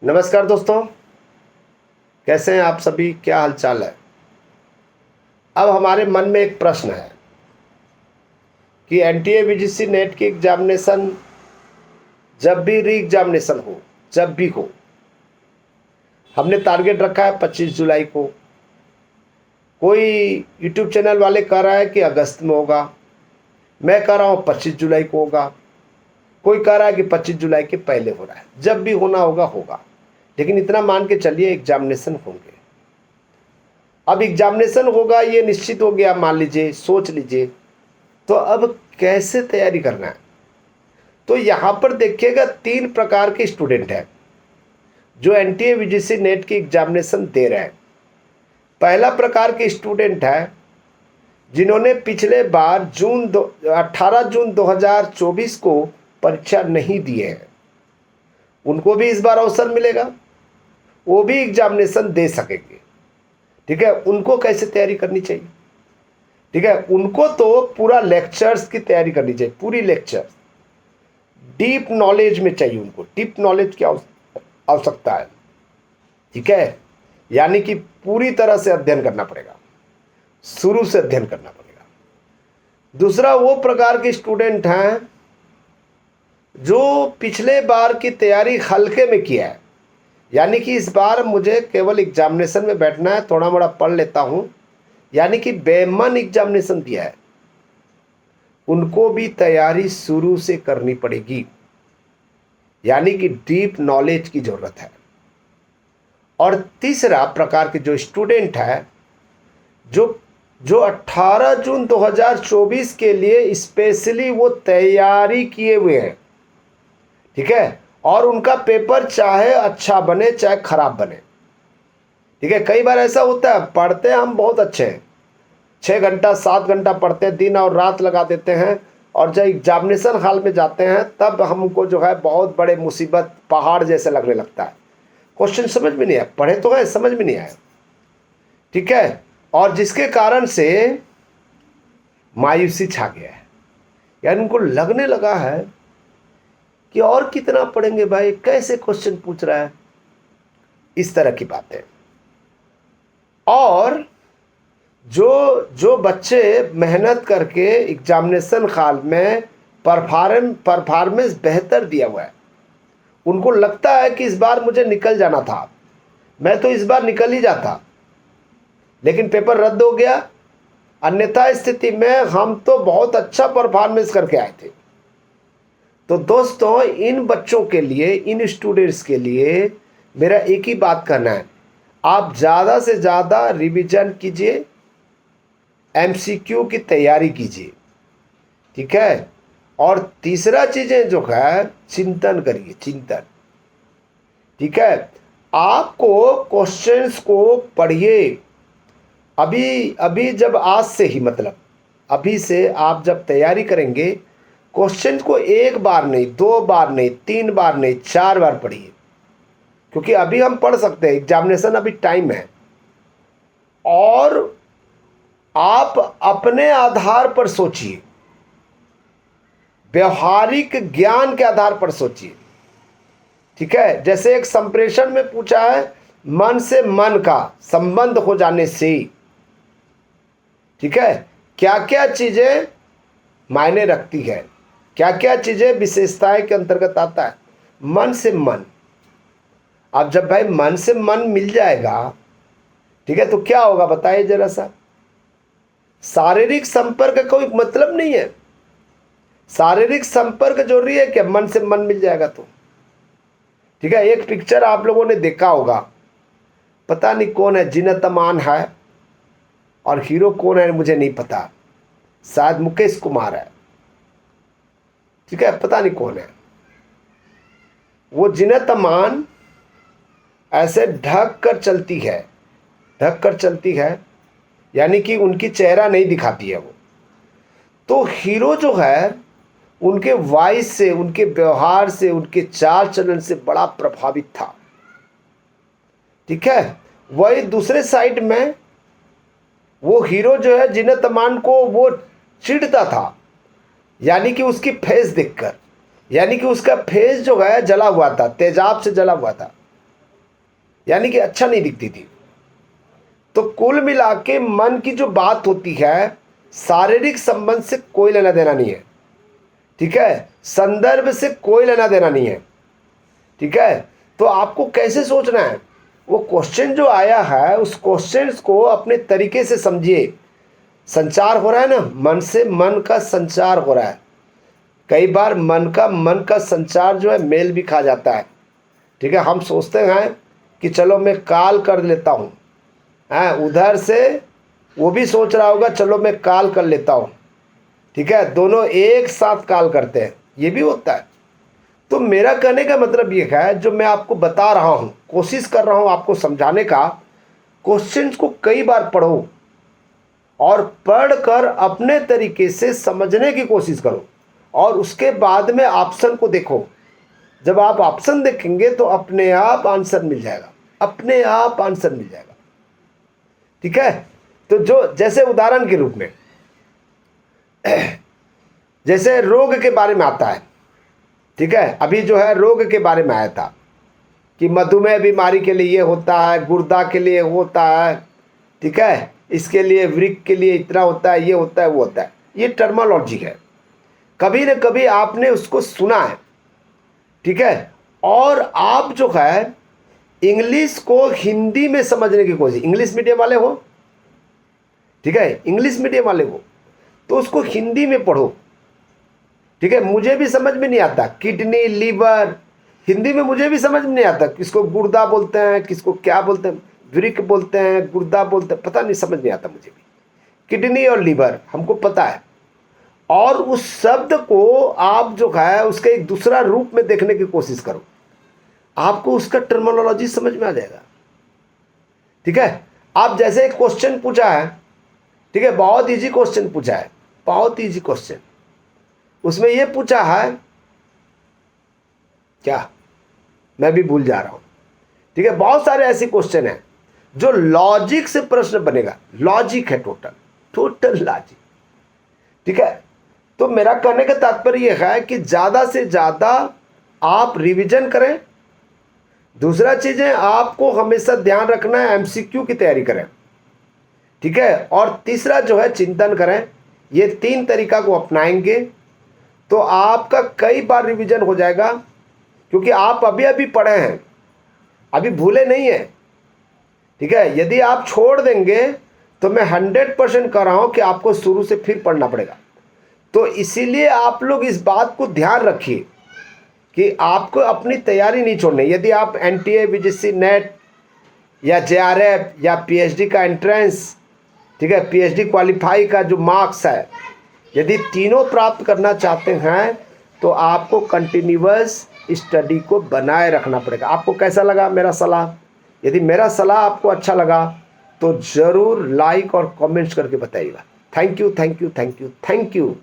नमस्कार दोस्तों, कैसे हैं आप सभी? क्या हाल चाल है? अब हमारे मन में एक प्रश्न है कि एनटीए वीजीसी नेट की एग्जामिनेशन जब भी री एग्जामिनेशन हो, जब भी हो, हमने टारगेट रखा है 25 जुलाई को। कोई यूट्यूब चैनल वाले कह रहा है कि अगस्त में होगा, मैं कह रहा हूँ 25 जुलाई को होगा, कोई कह रहा है कि 25 जुलाई के पहले हो रहा है। जब भी होना होगा होगा, लेकिन इतना मान के चलिए एग्जामिनेशन होंगे। अब एग्जामिनेशन होगा ये निश्चित हो गया, मान लीजिए, सोच लीजिए, तो अब कैसे तैयारी करना है? तो यहाँ पर देखिएगा 3 प्रकार के स्टूडेंट हैं जो एनटीए वीजीसी नेट की एग्जामिनेशन दे रहे हैं। पहला प्रकार के स्टूडेंट है जिन्होंने पिछले बार 18 जून 2024 को परीक्षा नहीं दिए हैं, उनको भी इस बार अवसर मिलेगा, वो भी एग्जामिनेशन दे सकेंगे। ठीक है, उनको कैसे तैयारी करनी चाहिए? ठीक है, उनको तो पूरा लेक्चर्स की तैयारी करनी चाहिए, पूरी लेक्चर डीप नॉलेज में चाहिए। उनको डीप नॉलेज की आवश्यकता है। ठीक है, यानी कि पूरी तरह से अध्ययन करना पड़ेगा, शुरू से अध्ययन करना पड़ेगा। दूसरा वो प्रकार के स्टूडेंट हैं जो पिछले बार की तैयारी हल्के में किया है, यानी कि इस बार मुझे केवल एग्जामिनेशन में बैठना है, थोड़ा मोड़ा पढ़ लेता हूँ, यानी कि बेमन एग्जामिनेशन दिया है। उनको भी तैयारी शुरू से करनी पड़ेगी, यानी कि डीप नॉलेज की जरूरत है। और तीसरा प्रकार के जो स्टूडेंट है जो 18 जून 2024 के लिए स्पेशली वो तैयारी किए हुए हैं। ठीक है, और उनका पेपर चाहे अच्छा बने चाहे खराब बने। ठीक है, कई बार ऐसा होता है, पढ़ते हम बहुत अच्छे हैं, 6 घंटा 7 घंटा पढ़ते हैं, दिन और रात लगा देते हैं, और जब एग्जामिनेशन हॉल में जाते हैं तब हमको जो है बहुत बड़े मुसीबत पहाड़ जैसे लगने लगता है। क्वेश्चन समझ में नहीं आया, पढ़े तो है, समझ में नहीं आया। ठीक है, और जिसके कारण से मायूसी छा गया है, यानी उनको लगने लगा है कि और कितना पढ़ेंगे भाई, कैसे क्वेश्चन पूछ रहा है, इस तरह की बातें। और जो बच्चे मेहनत करके एग्जामिनेशन हॉल में परफॉर्मेंस बेहतर दिया हुआ है, उनको लगता है कि इस बार मुझे निकल जाना था, मैं तो इस बार निकल ही जाता, लेकिन पेपर रद्द हो गया। अन्यथा स्थिति में हम तो बहुत अच्छा परफॉर्मेंस करके आए थे। तो दोस्तों, इन बच्चों के लिए, इन स्टूडेंट्स के लिए मेरा एक ही बात कहना है, आप ज़्यादा से ज़्यादा रिवीजन कीजिए, एमसीक्यू की तैयारी कीजिए। ठीक है, और तीसरा चीज़ें जो है, चिंतन करिए, चिंतन। ठीक है, आपको क्वेश्चंस को पढ़िए। अभी अभी जब आज से ही, मतलब अभी से आप जब तैयारी करेंगे, क्वेश्चन को 1 बार नहीं, 2 बार नहीं, 3 बार नहीं, 4 बार पढ़िए, क्योंकि अभी हम पढ़ सकते हैं, एग्जामिनेशन अभी टाइम है। और आप अपने आधार पर सोचिए, व्यवहारिक ज्ञान के आधार पर सोचिए। ठीक है, जैसे एक संप्रेषण में पूछा है, मन से मन का संबंध हो जाने से, ठीक है, क्या क्या चीजें मायने रखती है, क्या क्या चीजें विशेषताएं के अंतर्गत आता है। मन से मन, अब जब भाई मन से मन मिल जाएगा, ठीक है, तो क्या होगा बताइए जरा सा। शारीरिक संपर्क का कोई मतलब नहीं है, शारीरिक संपर्क जरूरी है क्या? मन से मन मिल जाएगा तो। ठीक है, एक पिक्चर आप लोगों ने देखा होगा, पता नहीं कौन है, जीनत अमान है, और हीरो कौन है मुझे नहीं पता, शायद मुकेश कुमार है। ठीक है, पता नहीं कौन है वो। जीनत अमान ऐसे ढक कर चलती है, ढक कर चलती है, यानी कि उनकी चेहरा नहीं दिखाती है वो। तो हीरो जो है, उनके वॉइस से, उनके व्यवहार से, उनके चाल चलन से बड़ा प्रभावित था। ठीक है, वही दूसरे साइड में वो हीरो जो है, जीनत अमान को वो चिढ़ता था, यानी कि उसकी फेस देखकर, यानी कि उसका फेस जो है जला हुआ था, तेजाब से जला हुआ था। यानी कि अच्छा नहीं दिखती थी। तो कुल मिला के मन की जो बात होती है, शारीरिक संबंध से कोई लेना देना नहीं है, ठीक है, संदर्भ से कोई लेना देना नहीं है, ठीक है। तो आपको कैसे सोचना है, वो क्वेश्चन जो आया है उस क्वेश्चन को अपने तरीके से समझिए। संचार हो रहा है ना, मन से मन का संचार हो रहा है। कई बार मन का संचार जो है मेल भी खा जाता है, ठीक है। हम सोचते हैं कि चलो मैं कॉल कर लेता हूँ, उधर से वो भी सोच रहा होगा चलो मैं कॉल कर लेता हूँ, ठीक है, दोनों एक साथ कॉल करते हैं, ये भी होता है। तो मेरा कहने का मतलब ये है, जो मैं आपको बता रहा हूँ, कोशिश कर रहा हूँ आपको समझाने का, क्वेश्चंस को कई बार पढ़ो और पढ़कर अपने तरीके से समझने की कोशिश करो, और उसके बाद में ऑप्शन को देखो। जब आप ऑप्शन देखेंगे तो अपने आप आंसर मिल जाएगा, अपने आप आंसर मिल जाएगा, ठीक है। तो जो जैसे उदाहरण के रूप में जैसे रोग के बारे में आता है, ठीक है, अभी जो है रोग के बारे में आया था कि मधुमेह बीमारी के लिए ये होता है, गुर्दा के लिए होता है, ठीक है, इसके लिए वृक्क के लिए इतना होता है, ये होता है, वो होता है। ये टर्मिनोलॉजी है, कभी न कभी आपने उसको सुना है, ठीक है। और आप जो है इंग्लिश को हिंदी में समझने की कोशिश, इंग्लिश मीडियम वाले हो, ठीक है, इंग्लिश मीडियम वाले हो तो उसको हिंदी में पढ़ो, ठीक है। मुझे भी समझ में नहीं आता, किडनी, लीवर, हिंदी में मुझे भी समझ में नहीं आता, किसको गुर्दा बोलते हैं, किसको क्या बोलते हैं, वृक्क बोलते हैं, गुर्दा बोलते हैं, पता नहीं, समझ नहीं आता मुझे भी। किडनी और लीवर हमको पता है, और उस शब्द को आप जो है उसके एक दूसरा रूप में देखने की कोशिश करो, आपको उसका टर्मिनोलॉजी समझ में आ जाएगा, ठीक है। आप जैसे एक क्वेश्चन पूछा है, ठीक है, बहुत इजी क्वेश्चन पूछा है, बहुत इजी क्वेश्चन, उसमें ये पूछा है क्या, मैं भी भूल जा रहा हूं, ठीक है। बहुत सारे ऐसे क्वेश्चन हैं जो लॉजिक से प्रश्न बनेगा, लॉजिक है, टोटल लॉजिक, ठीक है। तो मेरा कहने का तात्पर्य यह है कि ज़्यादा से ज़्यादा आप रिवीजन करें। दूसरा चीज़ है, आपको हमेशा ध्यान रखना है एमसीक्यू की तैयारी करें, ठीक है। और तीसरा जो है चिंतन करें। ये 3 तरीका को अपनाएंगे तो आपका कई बार रिवीजन हो जाएगा, क्योंकि आप अभी अभी पढ़े हैं, अभी भूले नहीं हैं, ठीक है। यदि आप छोड़ देंगे तो मैं 100% कह रहा हूँ कि आपको शुरू से फिर पढ़ना पड़ेगा। तो इसीलिए आप लोग इस बात को ध्यान रखिए कि आपको अपनी तैयारी नहीं छोड़नी। यदि आप एनटीए, वीजीसी नेट या जेआरएफ या पीएचडी का एंट्रेंस, ठीक है, पीएचडी क्वालिफाई का जो मार्क्स है, यदि तीनों प्राप्त करना चाहते हैं तो आपको कंटिन्यूअस स्टडी को बनाए रखना पड़ेगा। आपको कैसा लगा मेरा सलाह? यदि मेरा सलाह आपको अच्छा लगा तो ज़रूर लाइक और कमेंट्स करके बताइएगा। Thank you, thank you, thank you, thank you.